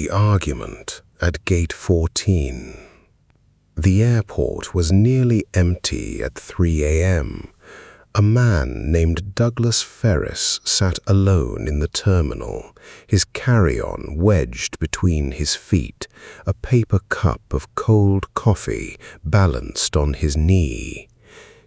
The argument at Gate 14. The airport was nearly empty at 3 a.m. A man named Douglas Ferris sat alone in the terminal, his carry-on wedged between his feet, a paper cup of cold coffee balanced on his knee.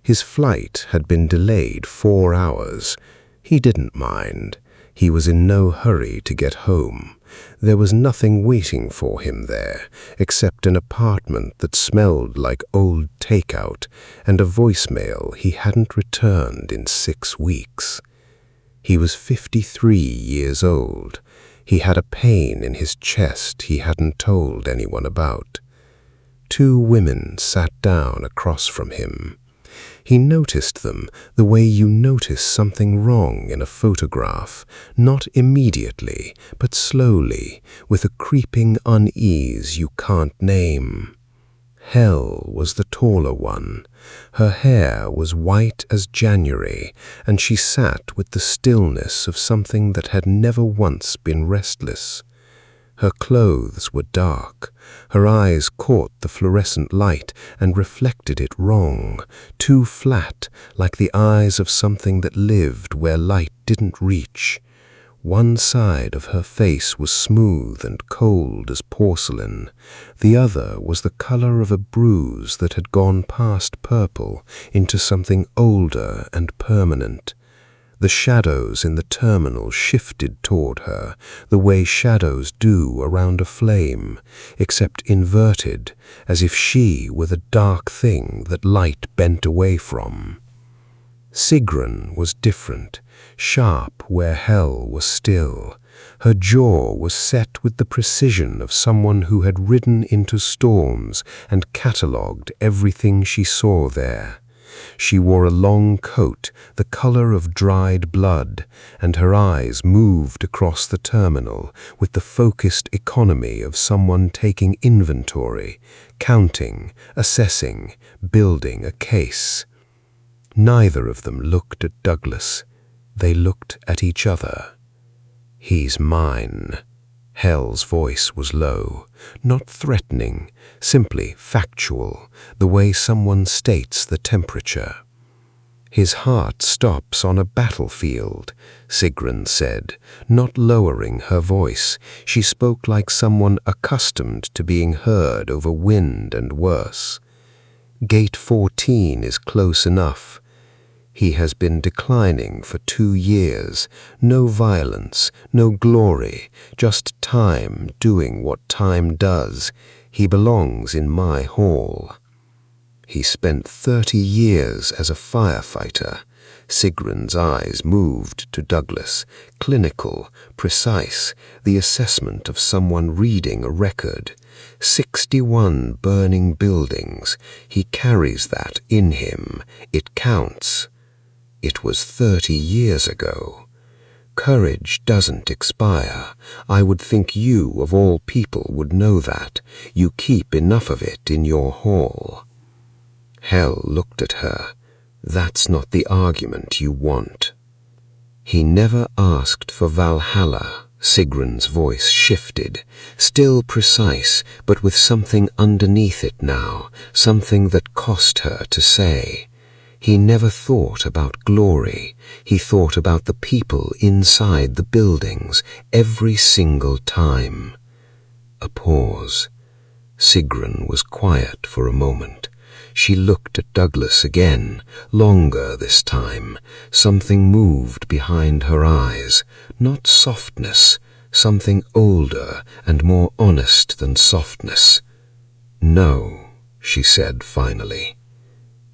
His flight had been delayed 4 hours. He didn't mind. He was in no hurry to get home. There was nothing waiting for him there, except an apartment that smelled like old takeout and a voicemail he hadn't returned in 6 weeks. He was 53 years old. He had a pain in his chest he hadn't told anyone about. 2 women sat down across from him. He noticed them the way you notice something wrong in a photograph, not immediately, but slowly, with a creeping unease you can't name. Hel was the taller one. Her hair was white as January, and she sat with the stillness of something that had never once been restless. Her clothes were dark. Her eyes caught the fluorescent light and reflected it wrong, too flat, like the eyes of something that lived where light didn't reach. One side of her face was smooth and cold as porcelain. The other was the color of a bruise that had gone past purple into something older and permanent. The shadows in the terminal shifted toward her, the way shadows do around a flame, except inverted, as if she were the dark thing that light bent away from. Sigrun was different, sharp where Hel was still. Her jaw was set with the precision of someone who had ridden into storms and catalogued everything she saw there. She wore a long coat, the color of dried blood, and her eyes moved across the terminal with the focused economy of someone taking inventory, counting, assessing, building a case. Neither of them looked at Douglas. They looked at each other. "He's mine." Hel's voice was low, not threatening, simply factual, the way someone states the temperature. "His heart stops on a battlefield," Sigrun said, not lowering her voice. She spoke like someone accustomed to being heard over wind and worse. "Gate 14 is close enough. He has been declining for 2 years. No violence, no glory, just time doing what time does. He belongs in my hall." "He spent 30 years as a firefighter." Sigrun's eyes moved to Douglas, clinical, precise, the assessment of someone reading a record. 61 burning buildings. He carries that in him. It counts. It was 30 years ago. Courage doesn't expire. I would think you, of all people, would know that. You keep enough of it in your hall. Hel looked at her. "That's not the argument you want." "He never asked for Valhalla." Sigrun's voice shifted, still precise, but with something underneath it now, something that cost her to say. He never thought about glory. He thought about the people inside the buildings every single time. A pause. Sigrun was quiet for a moment. She looked at Douglas again, longer this time. Something moved behind her eyes, not softness, something older and more honest than softness. "No," she said finally.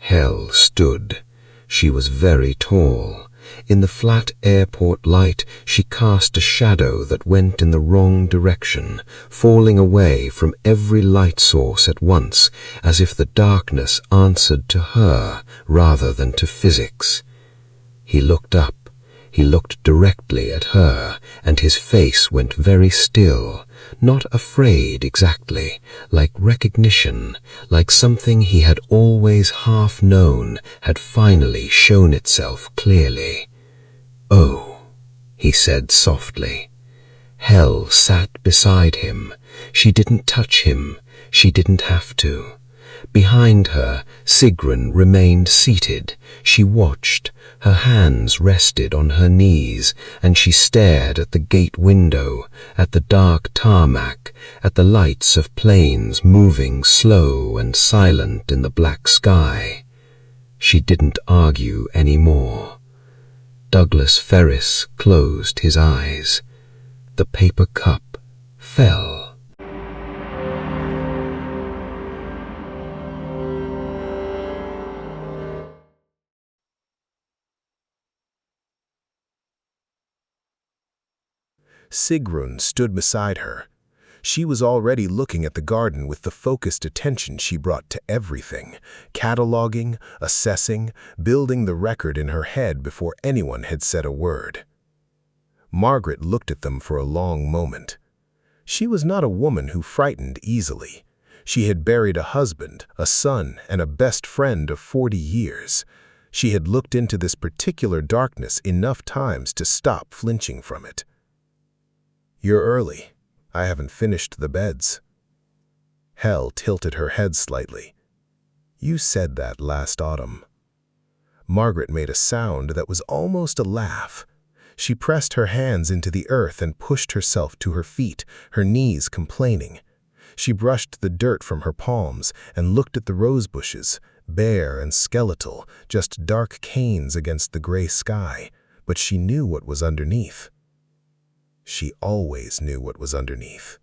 Hel stood. She was very tall. In the flat airport light, she cast a shadow that went in the wrong direction, falling away from every light source at once, as if the darkness answered to her rather than to physics. He looked up. He looked directly at her, and his face went very still, not afraid exactly, like recognition, like something he had always half known had finally shown itself clearly. "Oh," he said softly. Hel sat beside him. She didn't touch him. She didn't have to. Behind her, Sigrun remained seated. She watched. Her hands rested on her knees, and she stared at the gate window, at the dark tarmac, at the lights of planes moving slow and silent in the black sky. She didn't argue anymore. Douglas Ferris closed his eyes. The paper cup fell. Sigrun stood beside her. She was already looking at the garden with the focused attention she brought to everything, cataloging, assessing, building the record in her head before anyone had said a word. Margaret looked at them for a long moment. She was not a woman who frightened easily. She had buried a husband, a son, and a best friend of 40 years. She had looked into this particular darkness enough times to stop flinching from it. "You're early. I haven't finished the beds." Hel tilted her head slightly. "You said that last autumn." Margaret made a sound that was almost a laugh. She pressed her hands into the earth and pushed herself to her feet, her knees complaining. She brushed the dirt from her palms and looked at the rose bushes, bare and skeletal, just dark canes against the gray sky, but she knew what was underneath. She always knew what was underneath.